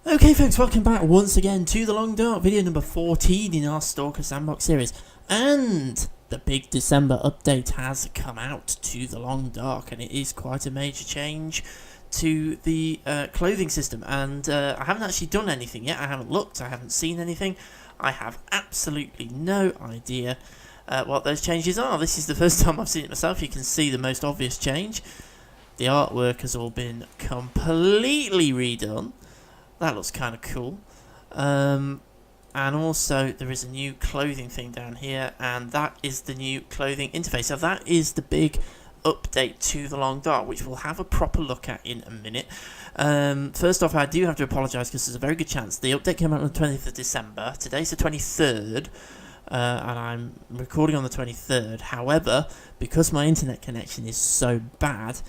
Okay folks, welcome back once again to The Long Dark, video number 14 in our Stalker Sandbox series. And the big December update has come out to The Long Dark, and it is quite a major change to the clothing system. And I haven't actually done anything yet, I haven't looked, I haven't seen anything. I have absolutely no idea what those changes are. This is the first time I've seen it myself. You can see the most obvious change. The artwork has all been completely redone. That looks kind of cool. And also there is a new clothing thing down here, and that is the new clothing interface. So that is the big update to The Long Dark, which we'll have a proper look at in a minute. First off, I do have to apologise because there's a very good chance the update came out on the 20th of December. Today's the 23rd. And I'm recording on the 23rd. However, because my internet connection is so bad,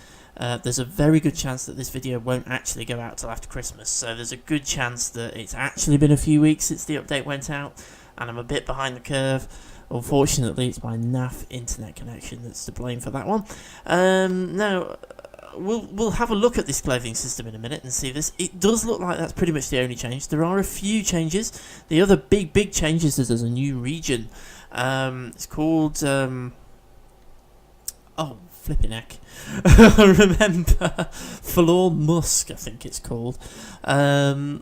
there's a very good chance that this video won't actually go out till after Christmas. So there's a good chance that it's actually been a few weeks since the update went out, and I'm a bit behind the curve. Unfortunately, it's my naff internet connection that's to blame for that one. Now, we'll have a look at this clothing system in a minute and see this. It does look like that's pretty much the only change. There are a few changes. The other big changes is there's a new region. It's called flipping heck. I remember Forlorn Musk, I think it's called. The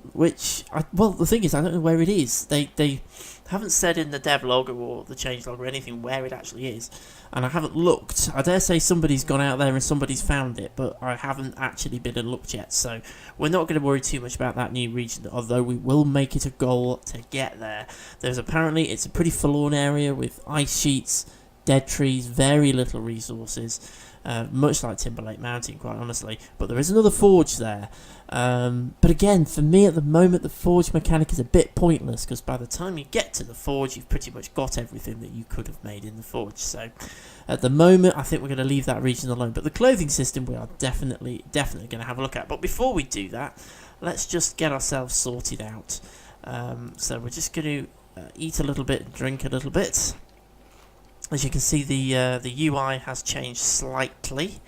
thing is, I don't know where it is. They haven't said in the devlog or the changelog or anything where it actually is, and I haven't looked. I dare say somebody's gone out there and somebody's found it, but I haven't actually been and looked yet, so we're not going to worry too much about that new region, although we will make it a goal to get there. It's a pretty forlorn area with ice sheets, dead trees, very little resources, much like Timberlake Mountain, quite honestly. But there is another forge there. But again, for me at the moment, the forge mechanic is a bit pointless, because by the time you get to the forge, you've pretty much got everything that you could have made in the forge. So at the moment, I think we're going to leave that region alone. But the clothing system, we are definitely going to have a look at. But before we do that, let's just get ourselves sorted out. So we're just going to eat a little bit and drink a little bit. As you can see, the UI has changed slightly.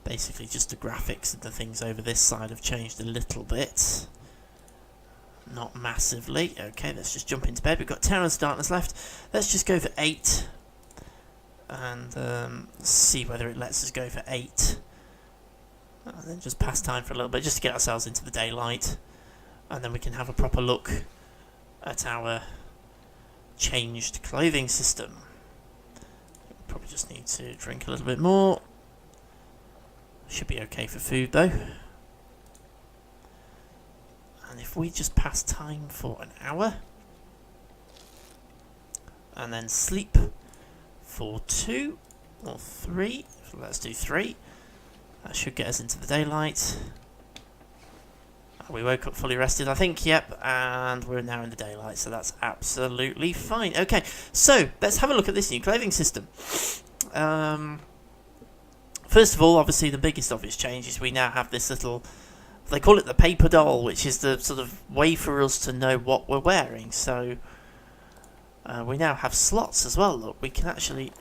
Basically, just the graphics and the things over this side have changed a little bit. Not massively. Okay, let's just jump into bed. We've got 10 hours darkness left. Let's just go for 8. And see whether it lets us go for 8. And then just pass time for a little bit, just to get ourselves into the daylight. And then we can have a proper look at our changed clothing system. Probably just need to drink a little bit more. Should be okay for food though. And if we just pass time for an hour and then sleep for 2 or 3, let's do 3, that should get us into the daylight. We woke up fully rested, I think, yep, and we're now in the daylight, so that's absolutely fine. Okay, so let's have a look at this new clothing system. First of all, obviously, the biggest obvious change is we now have this little, they call it the paper doll, which is the sort of way for us to know what we're wearing. So we now have slots as well. Look, we can actually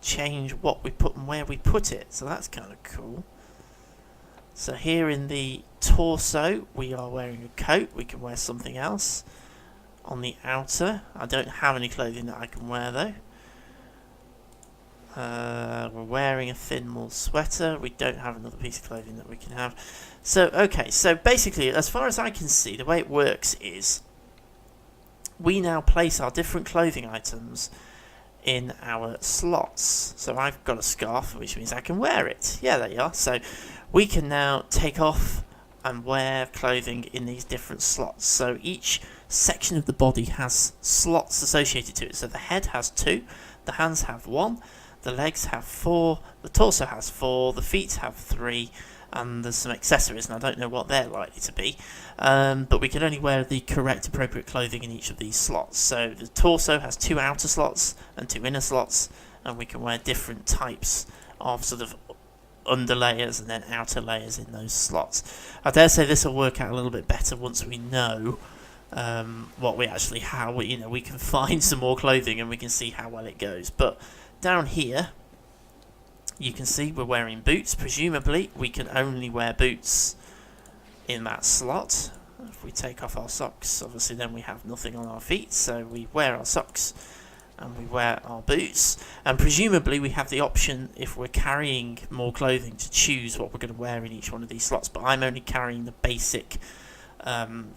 change what we put and where we put it, so that's kind of cool. So here in the torso, we are wearing a coat. We can wear something else. On the outer, I don't have any clothing that I can wear though. We're wearing a thin wool sweater. We don't have another piece of clothing that we can have. So, okay, so basically, as far as I can see, the way it works is we now place our different clothing items in our slots. So I've got a scarf, which means I can wear it. Yeah, there you are. So we can now take off and wear clothing in these different slots. So each section of the body has slots associated to it. So the head has 2, the hands have 1, the legs have 4, the torso has 4, the feet have 3, and there's some accessories, and I don't know what they're likely to be. But we can only wear the correct appropriate clothing in each of these slots. So the torso has 2 outer slots and 2 inner slots, and we can wear different types of sort of under layers and then outer layers in those slots. I dare say this will work out a little bit better once we know what we actually have. We can find some more clothing and we can see how well it goes. But down here, you can see we're wearing boots. Presumably, we can only wear boots in that slot. If we take off our socks, obviously then we have nothing on our feet, so we wear our socks and we wear our boots, and presumably we have the option, if we're carrying more clothing, to choose what we're going to wear in each one of these slots, but I'm only carrying the basic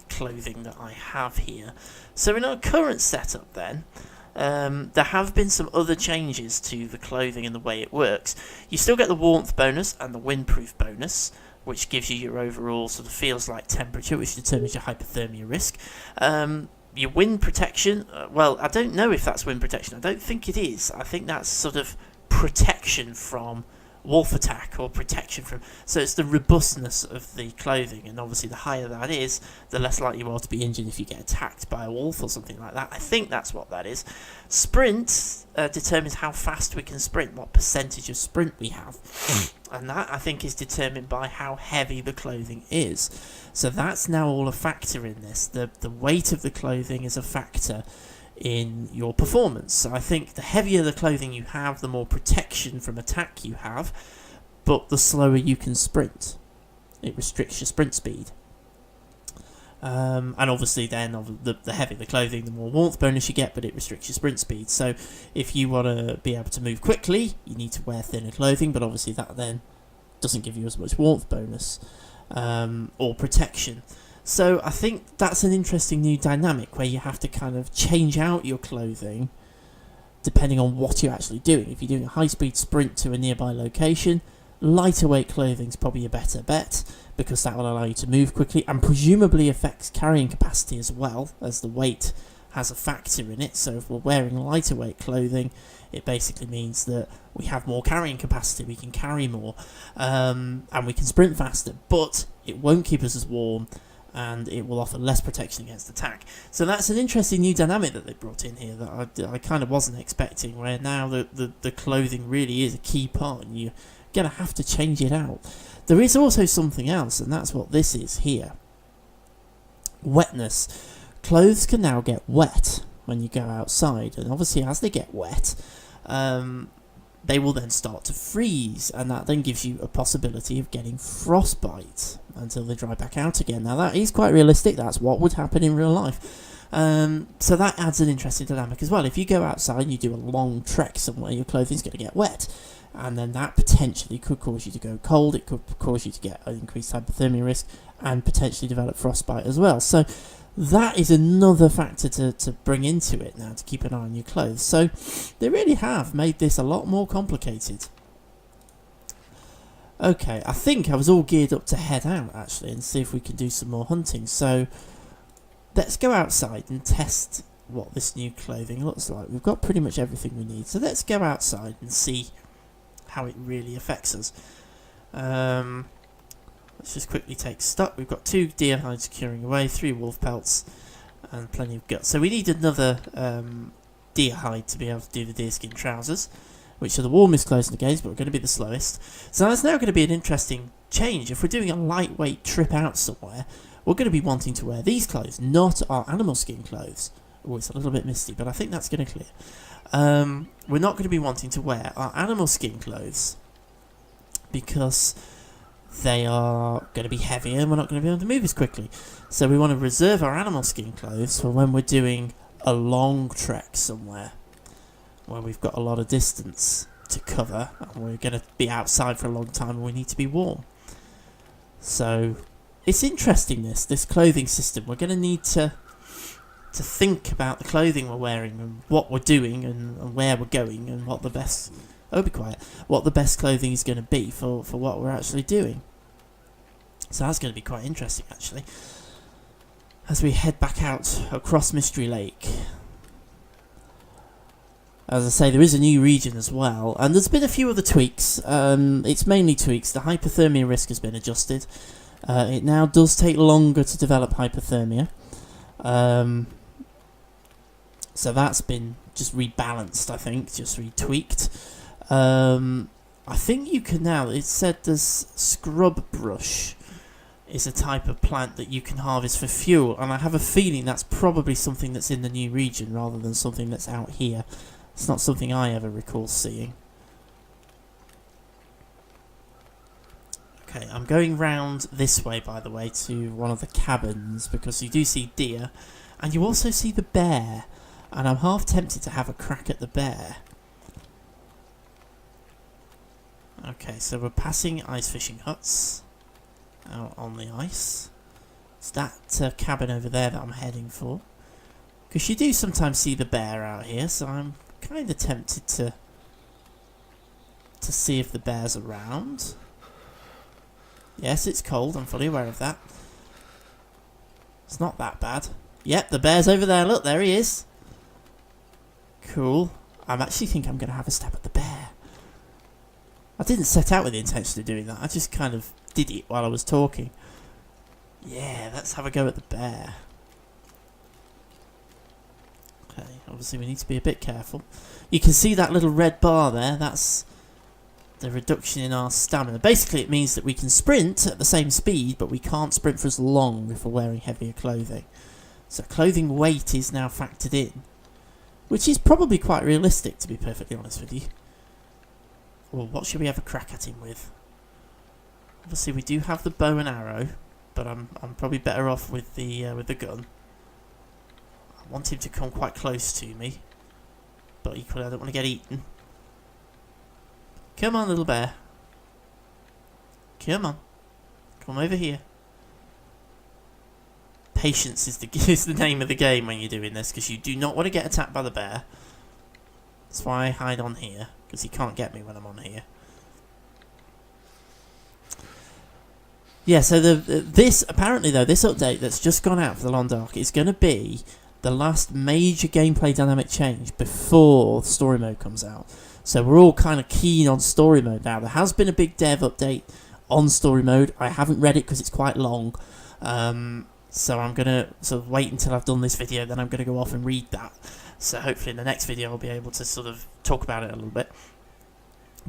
clothing that I have here. So in our current setup then, there have been some other changes to the clothing and the way it works. You still get the warmth bonus and the windproof bonus, which gives you your overall sort of feels like temperature, which determines your hypothermia risk. Your wind protection, well, I don't know if that's wind protection. I don't think it is. I think that's sort of protection from wolf attack, or protection from... So it's the robustness of the clothing, and obviously the higher that is, the less likely you are to be injured if you get attacked by a wolf or something like that. I think that's what that is. Sprint determines how fast we can sprint, what percentage of sprint we have. And that, I think, is determined by how heavy the clothing is. So that's now all a factor in this. The weight of the clothing is a factor in your performance. So I think the heavier the clothing you have, the more protection from attack you have, but the slower you can sprint. It restricts your sprint speed. And obviously then, the heavier the clothing, the more warmth bonus you get, but it restricts your sprint speed. So if you want to be able to move quickly, you need to wear thinner clothing, but obviously that then doesn't give you as much warmth bonus or protection. So I think that's an interesting new dynamic where you have to kind of change out your clothing depending on what you're actually doing. If you're doing a high-speed sprint to a nearby location, lighter weight clothing is probably a better bet, because that will allow you to move quickly and presumably affects carrying capacity as well, as the weight has a factor in it. So if we're wearing lighter weight clothing, it basically means that we have more carrying capacity, we can carry more, and we can sprint faster, but it won't keep us as warm, and it will offer less protection against attack. So that's an interesting new dynamic that they brought in here that I kind of wasn't expecting, where now the clothing really is a key part, and you're going to have to change it out. There is also something else, and that's what this is here. Wetness. Clothes can now get wet when you go outside, and obviously as they get wet, they will then start to freeze, and that then gives you a possibility of getting frostbite until they dry back out again. Now that is quite realistic, that's what would happen in real life. So that adds an interesting dynamic as well. If you go outside and you do a long trek somewhere, your clothing's going to get wet, and then that potentially could cause you to go cold, it could cause you to get an increased hypothermia risk, and potentially develop frostbite as well. So that is another factor to bring into it now, to keep an eye on your clothes. So they really have made this a lot more complicated. Okay, I think I was all geared up to head out actually and see if we can do some more hunting. So let's go outside and test what this new clothing looks like. We've got pretty much everything we need. So let's go outside and see how it really affects us. Let's just quickly take stock. We've got 2 deer hides curing away, 3 wolf pelts, and plenty of guts. So we need another deer hide to be able to do the deerskin trousers, which are the warmest clothes in the games, but we're going to be the slowest. So that's now going to be an interesting change. If we're doing a lightweight trip out somewhere, we're going to be wanting to wear these clothes, not our animal skin clothes. Oh, it's a little bit misty, but I think that's going to clear. We're not going to be wanting to wear our animal skin clothes because they are going to be heavier and we're not going to be able to move as quickly. So we want to reserve our animal skin clothes for when we're doing a long trek somewhere where we've got a lot of distance to cover and we're going to be outside for a long time and we need to be warm. So it's interesting, this clothing system. We're going to need to think about the clothing we're wearing and what we're doing and where we're going and what the best... Oh, be quiet. What the best clothing is going to be for what we're actually doing. So that's going to be quite interesting, actually, as we head back out across Mystery Lake. As I say, there is a new region as well, and there's been a few other tweaks. It's mainly tweaks. The hypothermia risk has been adjusted. It now does take longer to develop hypothermia. So that's been just rebalanced, I think, just retweaked. I think you can now, it said there's scrub brush is a type of plant that you can harvest for fuel, and I have a feeling that's probably something that's in the new region rather than something that's out here. It's not something I ever recall seeing. Okay, I'm going round this way, by the way, to one of the cabins, because you do see deer, and you also see the bear, and I'm half tempted to have a crack at the bear. Okay, so we're passing ice fishing huts out on the ice. It's that cabin over there that I'm heading for, because you do sometimes see the bear out here, so I'm kind of tempted to see if the bear's around. Yes, it's cold, I'm fully aware of that. It's not that bad. Yep, the bear's over there, look, there he is. Cool. I actually think I'm going to have a stab at the bear. I didn't set out with the intention of doing that, I just kind of did it while I was talking. Yeah, let's have a go at the bear. Okay, obviously we need to be a bit careful. You can see that little red bar there, that's the reduction in our stamina. Basically it means that we can sprint at the same speed, but we can't sprint for as long if we're wearing heavier clothing. So clothing weight is now factored in, which is probably quite realistic, to be perfectly honest with you. Well, what should we have a crack at him with? Obviously we do have the bow and arrow, but I'm probably better off with the gun. I want him to come quite close to me, but equally I don't want to get eaten. Come on, little bear. Come on. Come over here. Patience is the name of the game when you're doing this, because you do not want to get attacked by the bear. That's why I hide on here, because he can't get me when I'm on here. Yeah, so this apparently though, this update that's just gone out for the Long Dark is going to be the last major gameplay dynamic change before the story mode comes out. So we're all kind of keen on story mode now. There has been a big dev update on story mode. I haven't read it because it's quite long. So I'm going to sort of wait until I've done this video, then I'm going to go off and read that. So hopefully in the next video I'll be able to sort of talk about it a little bit.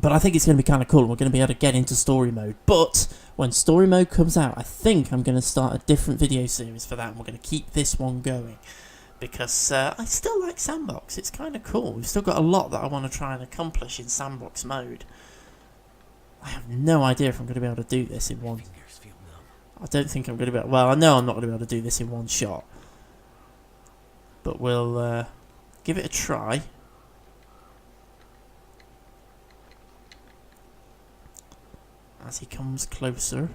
But I think it's going to be kind of cool. We're going to be able to get into story mode. But when story mode comes out, I think I'm going to start a different video series for that. And we're going to keep this one going. Because I still like Sandbox. It's kind of cool. We've still got a lot that I want to try and accomplish in Sandbox mode. I have no idea if I'm going to be able to do this in one. I don't think I'm going to be able... Well, I know I'm not going to be able to do this in one shot. But we'll give it a try. As he comes closer.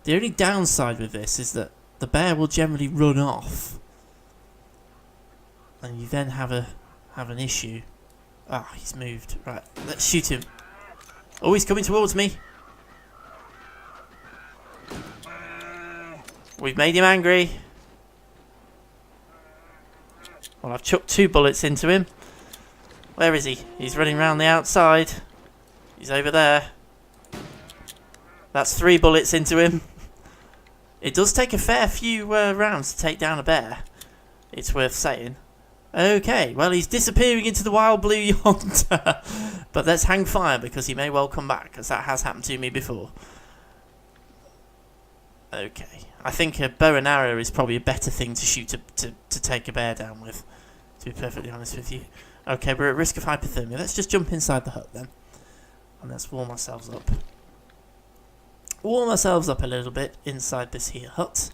The only downside with this is that the bear will generally run off. And you then have an issue. Ah, he's moved. Right, let's shoot him. Oh, he's coming towards me. We've made him angry. Well, I've chucked 2 bullets into him. Where is he? He's running around the outside. He's over there. That's 3 bullets into him. It does take a fair few rounds to take down a bear. It's worth saying. Okay, well he's disappearing into the wild blue yonder. But let's hang fire because he may well come back, because that has happened to me before. Okay, I think a bow and arrow is probably a better thing to shoot to take a bear down with, to be perfectly honest with you. Okay, we're at risk of hypothermia. Let's just jump inside the hut then. And let's warm ourselves up. Warm ourselves up a little bit inside this here hut.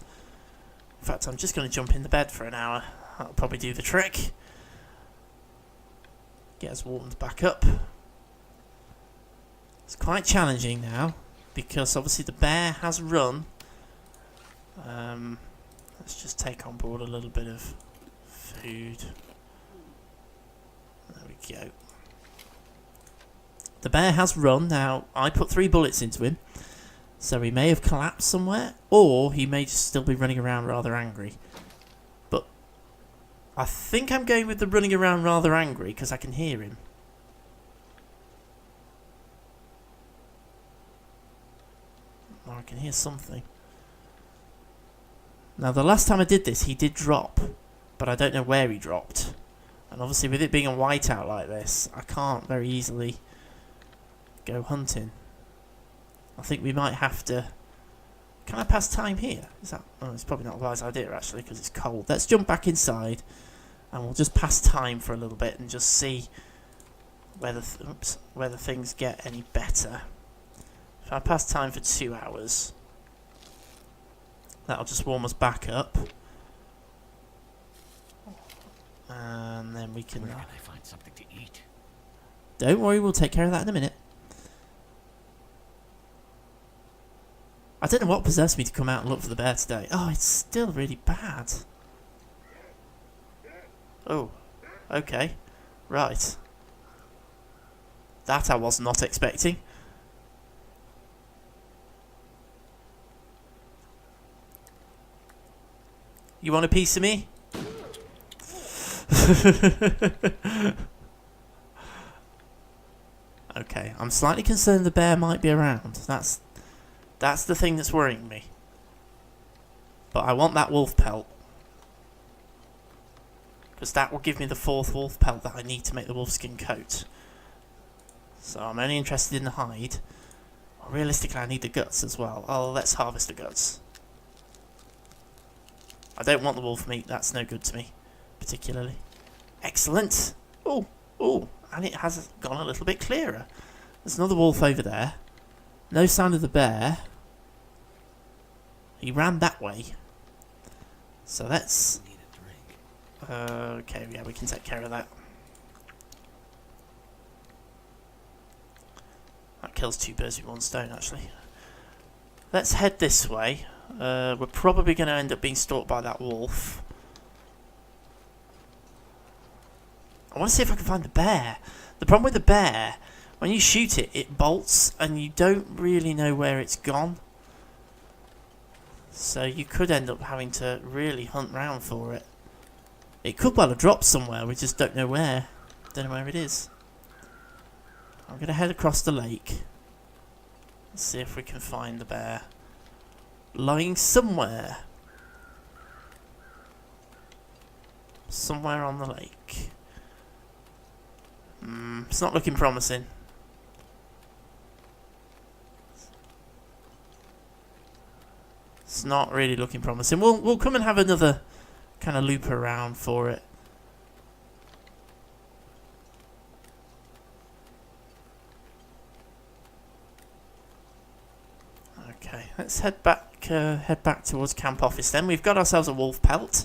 In fact, I'm just going to jump in the bed for an hour. That'll probably do the trick. Get us warmed back up. It's quite challenging now, because obviously the bear has run. Let's just take on board a little bit of food. There we go. The bear has run. Now, I put 3 bullets into him. So he may have collapsed somewhere, or he may just still be running around rather angry. But I think I'm going with the running around rather angry, because I can hear him. Or I can hear something. Now the last time I did this, he did drop, but I don't know where he dropped. And obviously with it being a whiteout like this, I can't very easily go hunting. I think we might have to... Can I pass time here? Is that... Oh, it's probably not a wise idea actually, because it's cold. Let's jump back inside, and we'll just pass time for a little bit and just see whether whether things get any better. If I pass time for 2 hours, that'll just warm us back up. And then we can... Where can I find something to eat? Don't worry, we'll take care of that in a minute. I don't know what possessed me to come out and look for the bear today. Oh, it's still really bad. Oh, okay. Right. That I was not expecting. You want a piece of me? Okay, I'm slightly concerned the bear might be around. That's the thing that's worrying me. But I want that wolf pelt. Because that will give me the 4th wolf pelt that I need to make the wolfskin coat. So I'm only interested in the hide. Well, realistically, I need the guts as well. Oh, let's harvest the guts. I don't want the wolf meat. That's no good to me, particularly. Excellent. Oh, and it has gone a little bit clearer. There's another wolf over there. No sign of the bear. He ran that way. So let's... okay, yeah, we can take care of that. That kills 2 birds with 1 stone, actually. Let's head this way. We're probably going to end up being stalked by that wolf. I want to see if I can find the bear. The problem with the bear, when you shoot it, it bolts and you don't really know where it's gone. So you could end up having to really hunt round for it. It could well have dropped somewhere, we just don't know where. Don't know where it is. I'm going to head across the lake. Let's see if we can find the bear. Lying somewhere. Somewhere on the lake. It's not looking promising. It's not really looking promising. We'll come and have another kind of loop around for it. Okay, let's head back towards camp office then. We've got ourselves a wolf pelt.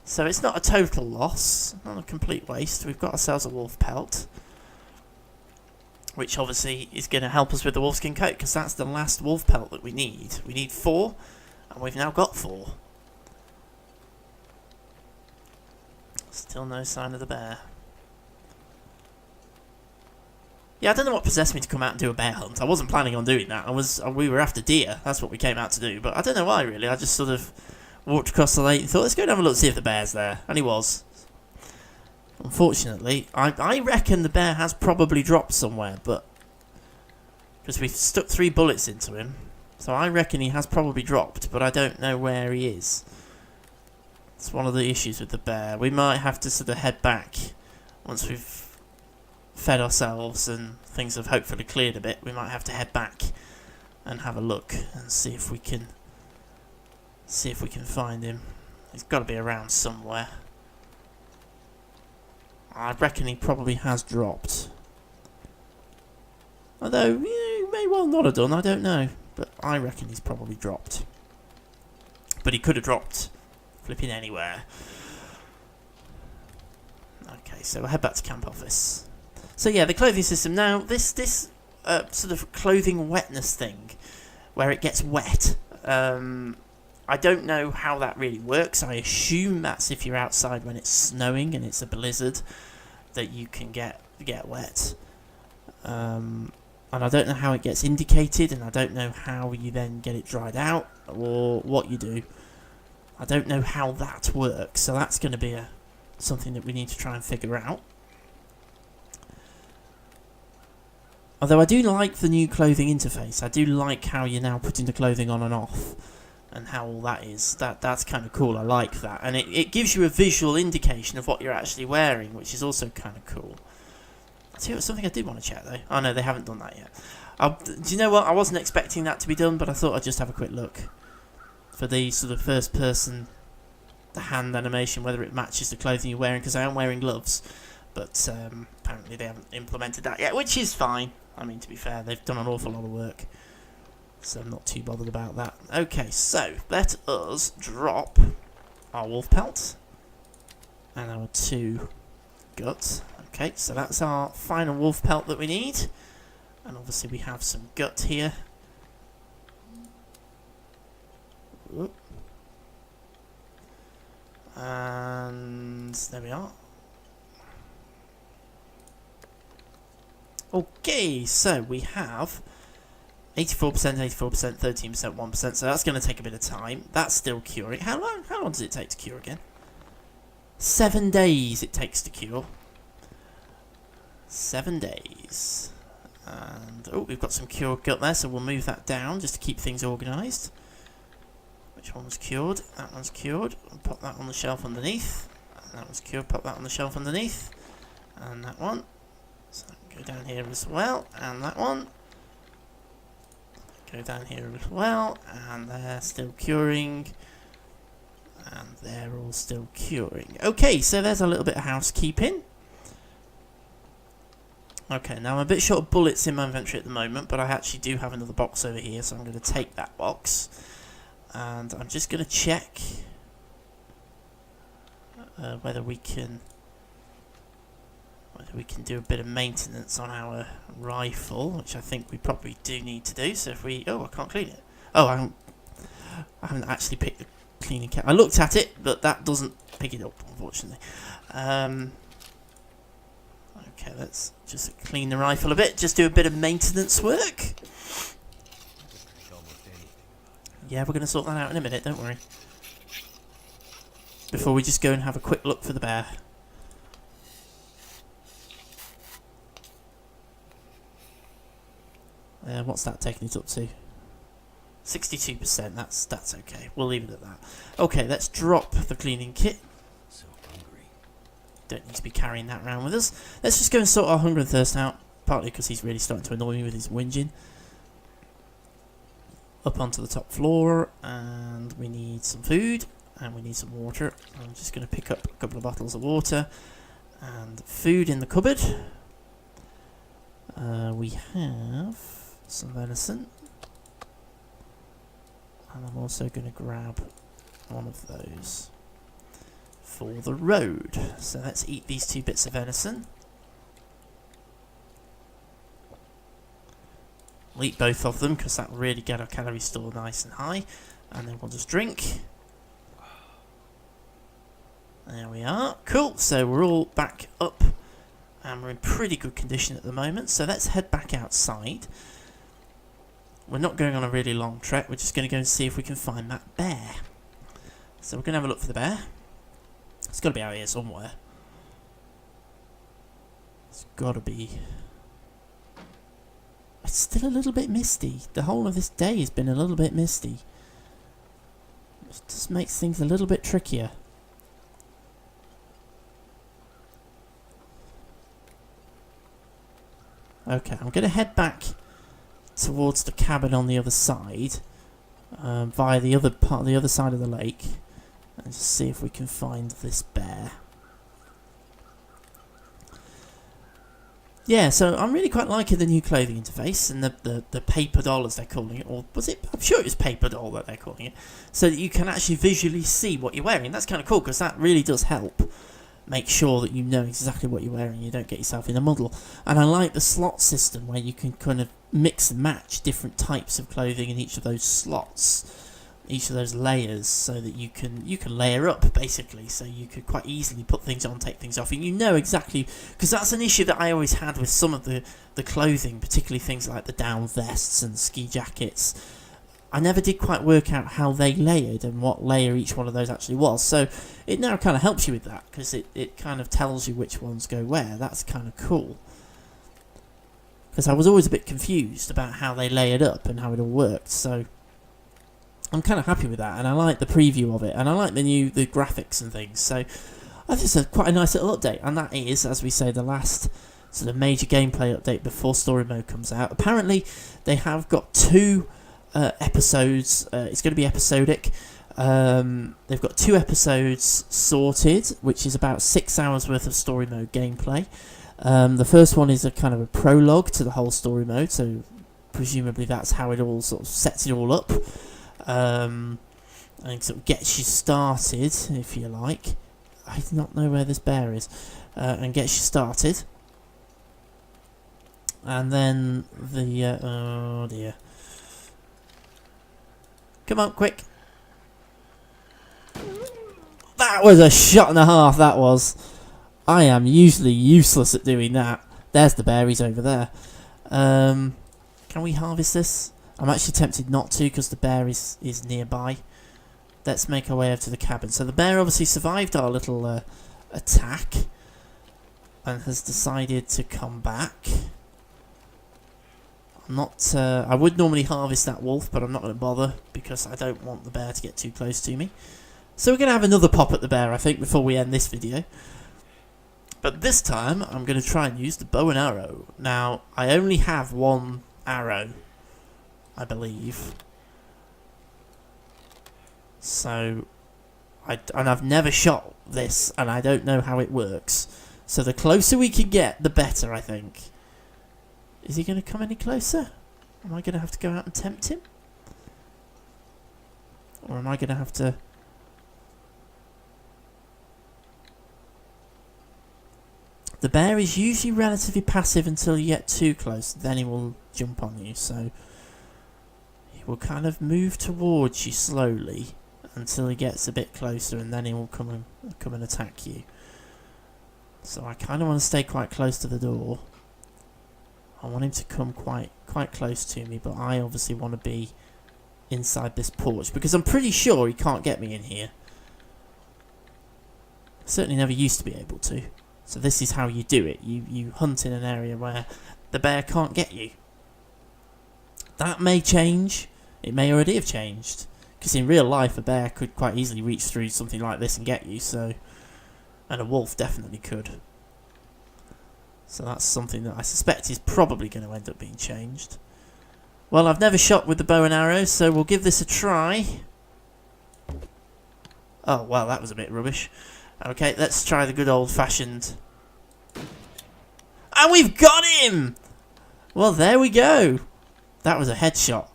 So it's not a total loss, not a complete waste. We've got ourselves a wolf pelt, which obviously is going to help us with the wolfskin coat, because that's the last wolf pelt that we need. We need 4, and we've now got 4. Still no sign of the bear. Yeah, I don't know what possessed me to come out and do a bear hunt. I wasn't planning on doing that. We were after deer. That's what we came out to do. But I don't know why, really. I just sort of walked across the lake and thought, let's go and have a look, see if the bear's there. And he was. Unfortunately, I reckon the bear has probably dropped somewhere, but... because we've stuck 3 bullets into him. So I reckon he has probably dropped, but I don't know where he is. It's one of the issues with the bear. We might have to sort of head back once we've fed ourselves and things have hopefully cleared a bit. We might have to head back and have a look and see if we can find him. He's got to be around somewhere. I reckon he probably has dropped. Although, he may well not have done, I don't know. But I reckon he's probably dropped. But he could have dropped flipping anywhere. Okay, so we'll head back to camp office. So yeah, the clothing system. Now, this sort of clothing wetness thing, where it gets wet, I don't know how that really works. I assume that's if you're outside when it's snowing and it's a blizzard, that you can get wet. And I don't know how it gets indicated, and I don't know how you then get it dried out, or what you do. I don't know how that works, so that's going to be something that we need to try and figure out. Although I do like the new clothing interface. I do like how you're now putting the clothing on and off, and how all that is. That's kind of cool. I like that. And it gives you a visual indication of what you're actually wearing, which is also kind of cool. See, it's something I did want to check, though. Oh, no, they haven't done that yet. Do you know what? I wasn't expecting that to be done, but I thought I'd just have a quick look. For the sort of first person, the hand animation, whether it matches the clothing you're wearing, because I am wearing gloves. But apparently they haven't implemented that yet, which is fine. I mean, to be fair, they've done an awful lot of work So I'm not too bothered about that. Okay, so let us drop our wolf pelt and our 2 guts. Okay, so that's our final wolf pelt that we need. And obviously we have some gut here. Whoop. And there we are. Okay, so we have 84%, 84%, 13%, 1%. So that's going to take a bit of time. That's still curing. How long does it take to cure again? 7 days it takes to cure. 7 days. And oh, we've got some cured gut there, so we'll move that down just to keep things organised. Which one's cured? That one's cured. I'll pop that on the shelf underneath. And that one's cured. Pop that on the shelf underneath. And that one. So go down here as well. And that one. Go down here as well. And they're still curing. And they're all still curing. Okay, so there's a little bit of housekeeping. Okay, now I'm a bit short of bullets in my inventory at the moment, but I actually do have another box over here, so I'm going to take that box. And I'm just going to check whether we can do a bit of maintenance on our rifle, which I think we probably do need to do. So if we... Oh, I can't clean it. Oh, I haven't actually picked the cleaning cap. I looked at it, but that doesn't pick it up, unfortunately. Okay, let's just clean the rifle a bit. Just do a bit of maintenance work. Yeah, we're going to sort that out in a minute, don't worry. Before we just go and have a quick look for the bear. What's that taking it up to? 62%, that's okay. We'll leave it at that. Okay, let's drop the cleaning kit. So hungry. Don't need to be carrying that around with us. Let's just go and sort our hunger and thirst out. Partly because he's really starting to annoy me with his whinging. Up onto the top floor, and we need some food, and we need some water. I'm just going to pick up a couple of bottles of water, and food in the cupboard. We have some venison, and I'm also going to grab one of those for the road. So let's eat these 2 bits of venison. We'll eat both of them because that will really get our calorie store nice and high. And then we'll just drink. There we are. Cool. So we're all back up. And we're in pretty good condition at the moment. So let's head back outside. We're not going on a really long trek. We're just going to go and see if we can find that bear. So we're going to have a look for the bear. It's got to be out here somewhere. It's got to be... It's still a little bit misty. The whole of this day has been a little bit misty. It just makes things a little bit trickier. Okay, I'm going to head back towards the cabin on the other side, via the other side of the lake, and just see if we can find this bear. Yeah, so I'm really quite liking the new clothing interface and the paper doll, as they're calling it, or was it? I'm sure it was paper doll that they're calling it, so that you can actually visually see what you're wearing. That's kind of cool because that really does help make sure that you know exactly what you're wearing. You don't get yourself in a muddle. And I like the slot system where you can kind of mix and match different types of clothing in each of those slots, each of those layers, so that you can layer up basically. So you could quite easily put things on, take things off, and you know exactly, because that's an issue that I always had with some of the clothing, particularly things like the down vests and ski jackets. I never did quite work out how they layered and what layer each one of those actually was. So it now kind of helps you with that, because it kind of tells you which ones go where. That's kind of cool. Because I was always a bit confused about how they layered up and how it all worked. So I'm kind of happy with that, and I like the preview of it, and I like the graphics and things. So I think it's quite a nice little update, and that is, as we say, the last sort of major gameplay update before story mode comes out. Apparently they have got 2 episodes. It's going to be episodic. They've got 2 episodes sorted, which is about 6 hours worth of story mode gameplay. The first one is a kind of a prologue to the whole story mode, so presumably that's how it all sort of sets it all up. And sort of gets you started, if you like. I do not know where this bear is. And gets you started. And then the... oh dear. Come on, quick. That was a shot and a half, that was. I am usually useless at doing that. There's the bear, he's over there. Can we harvest this? I'm actually tempted not to because the bear is nearby. Let's make our way over to the cabin. So the bear obviously survived our little attack and has decided to come back. I'm not. I would normally harvest that wolf, but I'm not going to bother because I don't want the bear to get too close to me. So we're going to have another pop at the bear, I think, before we end this video. But this time, I'm going to try and use the bow and arrow. Now, I only have one arrow, I believe. So, I've never shot this, and I don't know how it works. So the closer we can get, the better, I think. Is he going to come any closer? Am I going to have to go out and tempt him? Or am I going to have to... The bear is usually relatively passive until you get too close, then he will jump on you, so he will kind of move towards you slowly until he gets a bit closer, and then he will come and attack you. So I kind of want to stay quite close to the door. I want him to come quite close to me, but I obviously want to be inside this porch because I'm pretty sure he can't get me in here. Certainly never used to be able to. So this is how you do it. You hunt in an area where the bear can't get you. That may change. It may already have changed. Because in real life, a bear could quite easily reach through something like this and get you. So, and a wolf definitely could. So that's something that I suspect is probably going to end up being changed. Well, I've never shot with the bow and arrow, so we'll give this a try. Oh, well, that was a bit rubbish. Okay, let's try the good old-fashioned... And we've got him! Well, there we go. That was a headshot.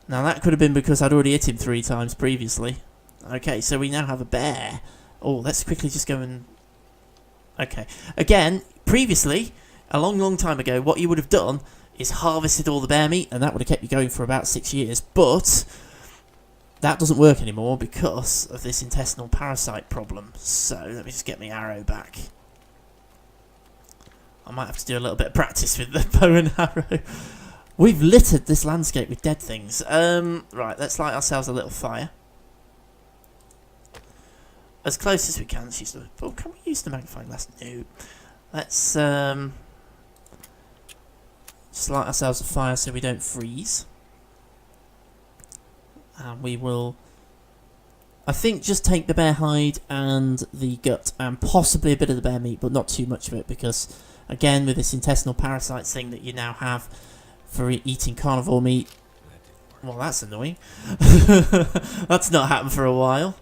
Now, that could have been because I'd already hit him 3 times previously. Okay, so we now have a bear. Oh, let's quickly just go and... Okay. Again, previously, a long time ago, what you would have done is harvested all the bear meat, and that would have kept you going for about 6 years. But... that doesn't work anymore because of this intestinal parasite problem. So, let me just get my arrow back. I might have to do a little bit of practice with the bow and arrow. We've littered this landscape with dead things. Right, let's light ourselves a little fire. As close as we can. Let's use the... Oh, can we use the magnifying glass? No. Let's just light ourselves a fire so we don't freeze. And we will, I think, just take the bear hide and the gut and possibly a bit of the bear meat, but not too much of it because, again, with this intestinal parasites thing that you now have for eating carnivore meat, well, that's annoying. That's not happened for a while.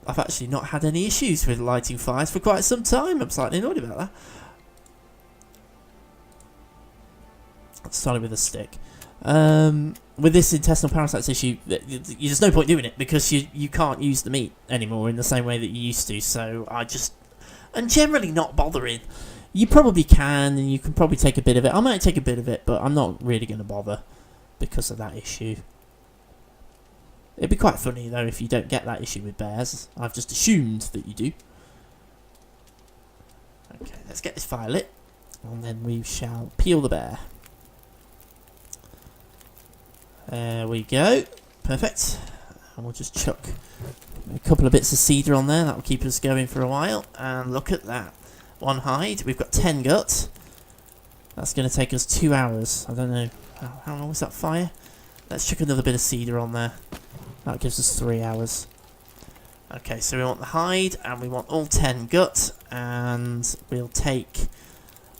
I've actually not had any issues with lighting fires for quite some time. I'm slightly annoyed about that. Let's start with a stick. With this intestinal parasites issue, there's no point doing it because you can't use the meat anymore in the same way that you used to. So I'm generally not bothering. You probably can, and you can probably take a bit of it. I might take a bit of it, but I'm not really going to bother because of that issue. It'd be quite funny though if you don't get that issue with bears. I've just assumed that you do. Okay, let's get this fire lit, and then we shall peel the bear. There we go. Perfect. And we'll just chuck a couple of bits of cedar on there. That will keep us going for a while. And look at that. 1 hide. We've got 10 gut. That's going to take us 2 hours. I don't know. How long was that fire? Let's chuck another bit of cedar on there. That gives us 3 hours. Okay, so we want the hide. And we want all 10 gut. And we'll take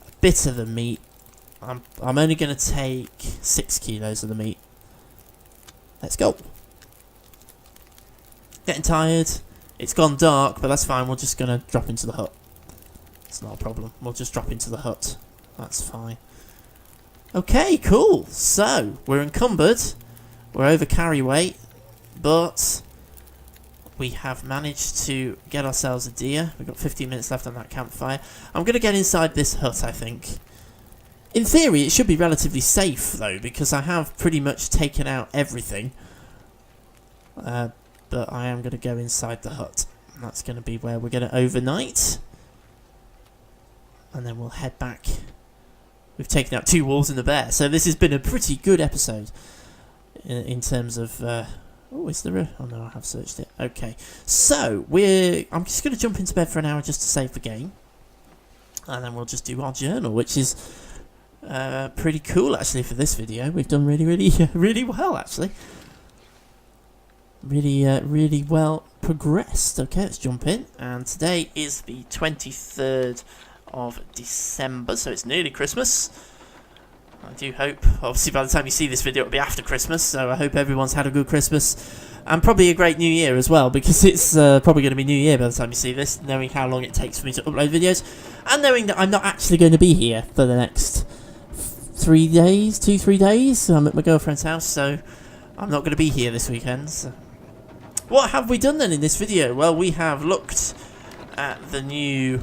a bit of the meat. I'm only going to take 6 kilos of the meat. Let's go. Getting tired. It's gone dark, but that's fine. We're just going to drop into the hut. It's not a problem. We'll just drop into the hut. That's fine. Okay, cool. So, we're encumbered. We're over carry weight. But we have managed to get ourselves a deer. We've got 15 minutes left on that campfire. I'm going to get inside this hut, I think. In theory, it should be relatively safe, though, because I have pretty much taken out everything. But I am going to go inside the hut. That's going to be where we're going to overnight. And then we'll head back. We've taken out 2 wolves and a bear, so this has been a pretty good episode in terms of... oh, is there a... Oh, no, I have searched it. Okay. So, I'm just going to jump into bed for an hour just to save the game. And then we'll just do our journal, which is pretty cool, actually, for this video. We've done really, really, really well, actually. Really well progressed. Okay, let's jump in. And today is the 23rd of December, so it's nearly Christmas. I do hope, obviously by the time you see this video it'll be after Christmas, so I hope everyone's had a good Christmas and probably a great New Year as well, because it's probably going to be New Year by the time you see this, knowing how long it takes for me to upload videos, and knowing that I'm not actually going to be here for the next 3 days. I'm at my girlfriend's house, so I'm not going to be here this weekend. So. What have we done then in this video? Well, we have looked at the new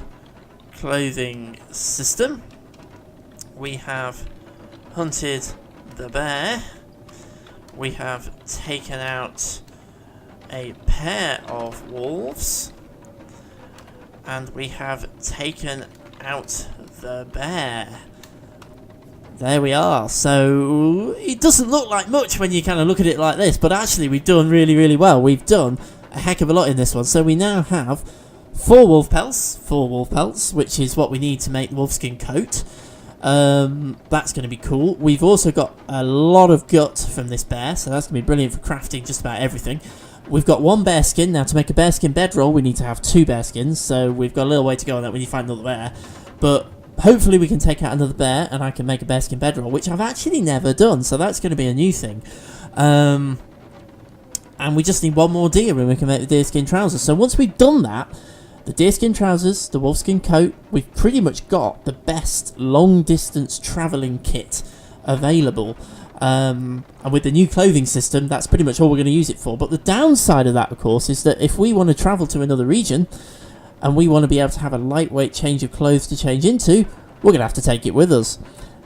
clothing system. We have hunted the bear. We have taken out a pair of wolves. And we have taken out the bear. There we are. So it doesn't look like much when you kind of look at it like this, but actually we've done really, really well. We've done a heck of a lot in this one. So we now have 4 wolf pelts, which is what we need to make the wolfskin coat. That's going to be cool. We've also got a lot of gut from this bear, so that's going to be brilliant for crafting just about everything. We've got 1 bear skin. Now, to make a bear skin bedroll, we need to have 2 bear skins, so we've got a little way to go on that when you find another bear. But hopefully we can take out another bear, and I can make a bear skin bedroll, which I've actually never done, so that's going to be a new thing. And we just need 1 more deer, and we can make the deer skin trousers. So once we've done that, the deerskin trousers, the wolfskin coat, we've pretty much got the best long-distance travelling kit available. And with the new clothing system, that's pretty much all we're going to use it for. But the downside of that, of course, is that if we want to travel to another region, and we want to be able to have a lightweight change of clothes to change into, we're going to have to take it with us.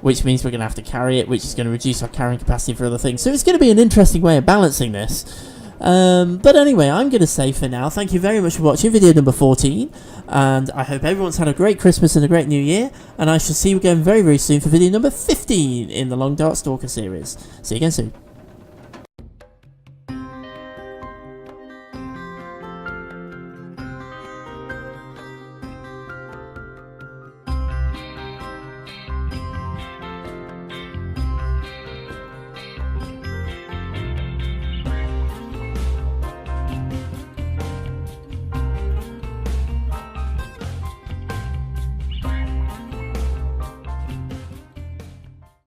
Which means we're going to have to carry it, which is going to reduce our carrying capacity for other things. So it's going to be an interesting way of balancing this. But anyway, I'm going to say for now, thank you very much for watching video number 14, and I hope everyone's had a great Christmas and a great New Year, and I shall see you again very, very soon for video number 15 in the Long Dark Stalker series. See you again soon.